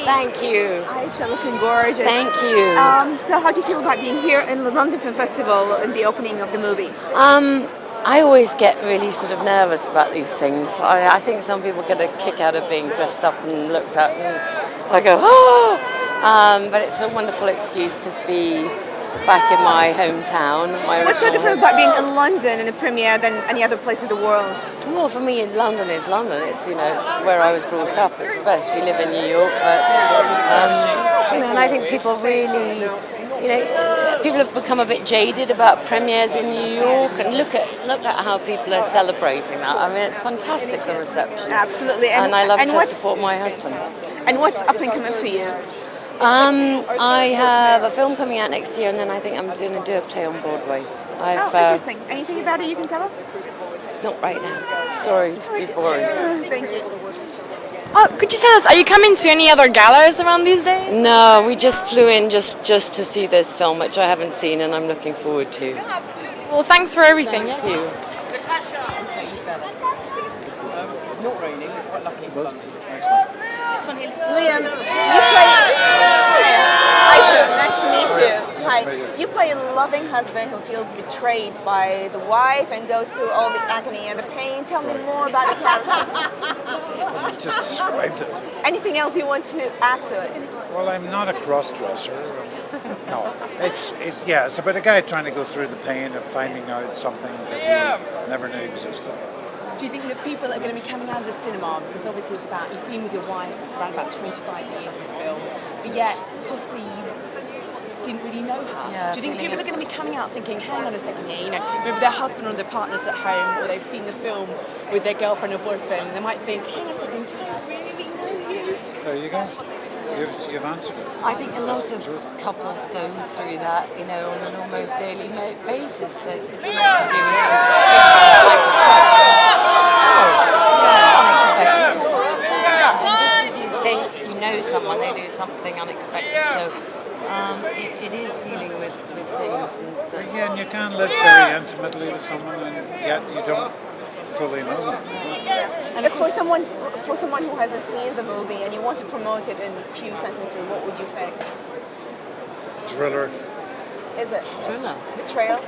Thank you. Aisha, looking gorgeous. Thank you. So how do you feel about being here in the London Film Festival in the opening of the movie? I always get really sort of nervous about these things. I think some people get a kick out of being dressed up and looked at, and I go, oh! But it's a wonderful excuse to be back in my hometown. What's so different about being in London in a premiere than any other place in the world? Well, for me, London is London. It's it's where I was brought up. It's the best. We live in New York, but and I think people really, people have become a bit jaded about premieres in New York, and look at how people are celebrating that. I mean, it's fantastic, the reception. Absolutely, and I love to support my husband. And what's up and coming for you? I have a film coming out next year, and then I think I'm going to do a play on Broadway. Interesting. Anything about it you can tell us? Not right now. Sorry to be boring. Thank you. Could you tell us, are you coming to any other galas around these days? No, we just flew in just to see this film, which I haven't seen, and I'm looking forward to. No, absolutely. Well, thanks for everything. Thank you. Natasha! Not raining, it's quite lucky. This one here. Liam, you play... Aisha, nice to meet you. Hi. You play a loving husband who feels betrayed by the wife and goes through all the agony and the pain. Tell me more about the character. You've just described it. Anything else you want to add to it? Well, I'm not a cross-dresser. No, it's about a guy trying to go through the pain of finding out something that he never knew existed. Do you think that people are going to be coming out of the cinema, because obviously it's about, you've been with your wife around about 25 years in the film, but yet possibly you didn't really know her. Yeah, do you think people are going to be coming out thinking, hang on a second here, maybe their husband or their partner's at home, or they've seen the film with their girlfriend or boyfriend, and they might think, hang on a second, do I really know you? There you go. You've answered it. I think a lot of couples go through that, on an almost daily basis. It's not to do with it's unexpected. And just as you think you know someone, they do something unexpected. So it is dealing with things. And you can live very intimately with someone, and yet you don't fully know them. And for someone who hasn't seen the movie and you want to promote it in a few sentences, what would you say? Thriller. Is it? Thriller. Betrayal?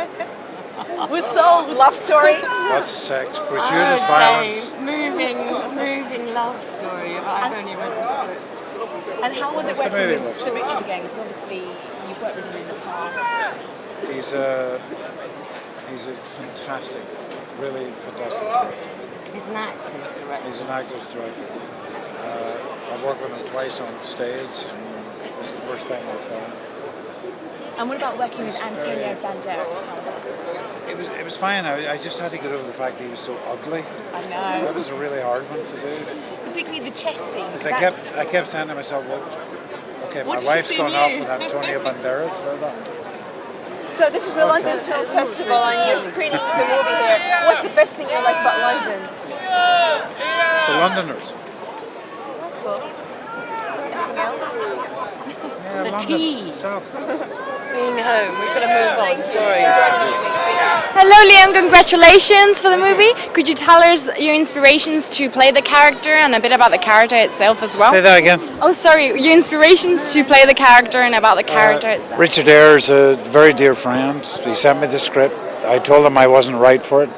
We're sold. Love story? Lots of sex, gratuitous violence. Moving love story. I've only read the script. And how was it working with Sir Richard again? Because obviously you've worked with him in the past. He's a fantastic, really fantastic director. He's an actor's director. He's an actor's director. I've worked with him twice on stage, and this is the first time on film. And what about working with Antonio Banderas? How was that? It was fine. I just had to get over the fact that he was so ugly. I know. That was a really hard one to do. Particularly the chess scene. I kept saying to myself, well, okay, my wife's gone off with Antonio Banderas, So this is the London Film Festival and you're screening the movie here. What's the best thing you like about London? The Londoners. That's cool. Anything else? Yeah, The London tea. itself. Being home. We've got to move on. Sorry. Hello, Liam. Congratulations for the movie. Could you tell us your inspirations to play the character and a bit about the character itself as well? Say that again. Oh, sorry. Your inspirations to play the character and about the character itself. Richard Ayre's a very dear friend. He sent me the script. I told him I wasn't right for it,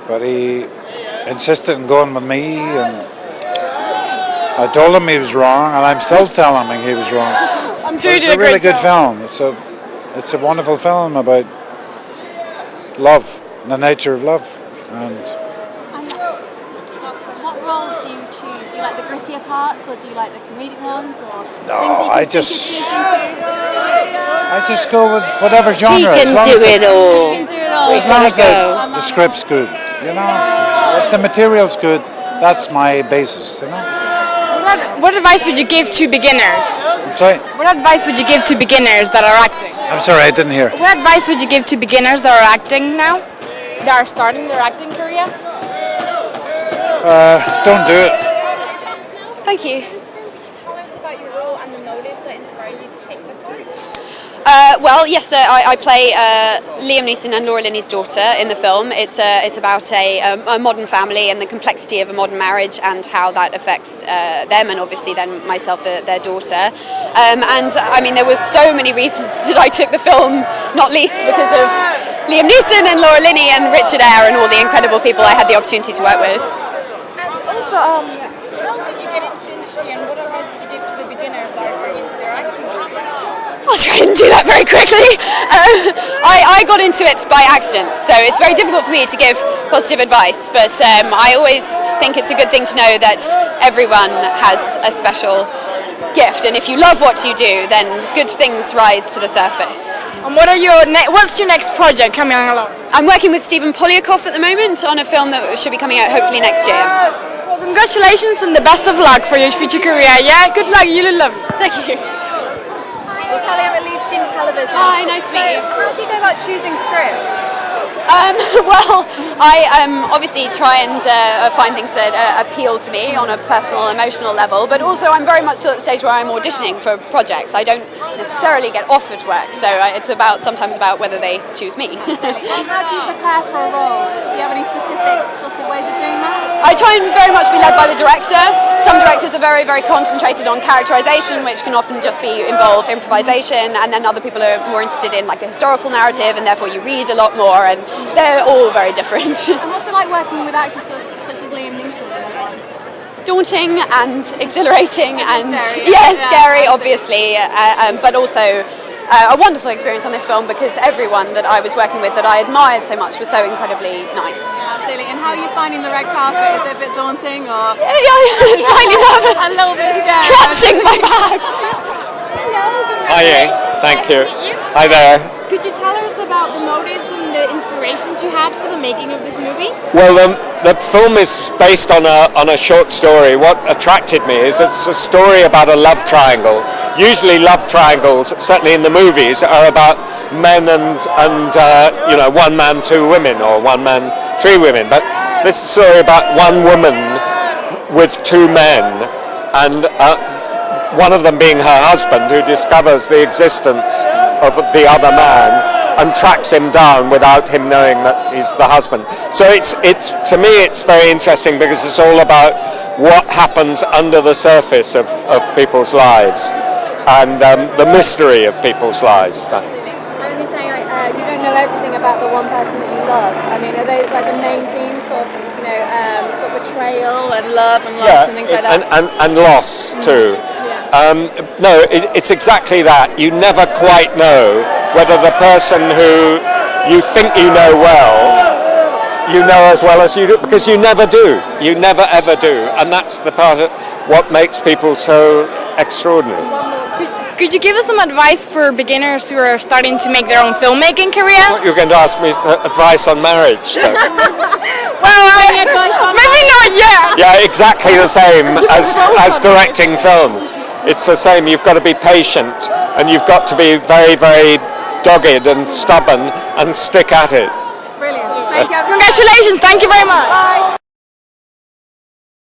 but he insisted on going with me, and I told him he was wrong, and I'm still telling him he was wrong. I'm sure you did It's a really good film. film. It's a wonderful film about love, the nature of love, and what roles do you choose? Do you like the grittier parts, or do you like the comedic ones, or no, I just into? go with whatever genre. He can do it all. You can do it all. As long as the script's good, If the material's good, that's my basis, What advice would you give to beginners? I'm sorry. What advice would you give to beginners that are acting? I'm sorry, I didn't hear. What advice would you give to beginners that are acting now? That are starting their acting career? Don't do it. Thank you. Tell us about your role and the motives that inspired you to take the part. Well, yes, I play Liam Neeson and Laura Linney's daughter in the film. It's about a modern family and the complexity of a modern marriage and how that affects them and obviously then myself, their daughter. And I mean, there were so many reasons that I took the film, not least because of Liam Neeson and Laura Linney and Richard Eyre and all the incredible people I had the opportunity to work with. And also, how did you get into the industry and what advice would you give to the beginners that are going into their acting career? I'll try and do that very quickly. I got into it by accident, so it's very difficult for me to give positive advice, but I always think it's a good thing to know that everyone has a special gift, and if you love what you do, then good things rise to the surface. And what's your next project coming along? I'm working with Stephen Polyakov at the moment on a film that should be coming out hopefully next year. Well, congratulations and the best of luck for your future career. Yeah, good luck. You'll love it. Thank you. Kelly, released in television. Hi, nice to meet you. How do you go about choosing scripts? Well, I obviously try and find things that appeal to me on a personal, emotional level, but also I'm very much still at the stage where I'm auditioning for projects. I don't necessarily get offered work, so it's sometimes about whether they choose me. And how do you prepare for a role? Do you have any specific sort of ways of doing that? I try and very much be led by the director. Some directors are very, very concentrated on characterization, which can often just involve improvisation, and then other people are more interested in like a historical narrative, and therefore you read a lot more, and they're all very different. And what's it like working with actors such as Liam Neeson? Daunting and exhilarating and Scary, scary obviously, but also a wonderful experience on this film because everyone that I was working with that I admired so much was so incredibly nice. Absolutely. And how are you finding the red carpet? Is it a bit daunting or? Yeah, slightly nervous. A little bit scared. Clutching my bag. Hello. Hi, thank you. Nice to meet you. Hi there. Could you tell us about the motives and the inspirations you had for the making of this movie? Well, the film is based on a short story. What attracted me is it's a story about a love triangle. Usually love triangles, certainly in the movies, are about men and one man, two women, or one man, three women. But this is a story about one woman with two men, and one of them being her husband, who discovers the existence of the other man and tracks him down without him knowing that he's the husband. So it's to me it's very interesting because it's all about what happens under the surface of people's lives and the mystery of people's lives. Absolutely. And when you're saying you don't know everything about the one person that you love, I mean, are they like the main themes, sort of betrayal and love and loss and things like that? And loss too. No, it's exactly that. You never quite know whether the person who you think you know as well as you do, because you never do. You never ever do. And that's the part of what makes people so extraordinary. Could you give us some advice for beginners who are starting to make their own filmmaking career? You're going to ask me advice on marriage, though. Well, maybe not yet. Yeah, exactly the same as directing films. It's the same. You've got to be patient and you've got to be very, very dogged and stubborn and stick at it. Brilliant. Thank you. Congratulations. Thank you very much. Bye.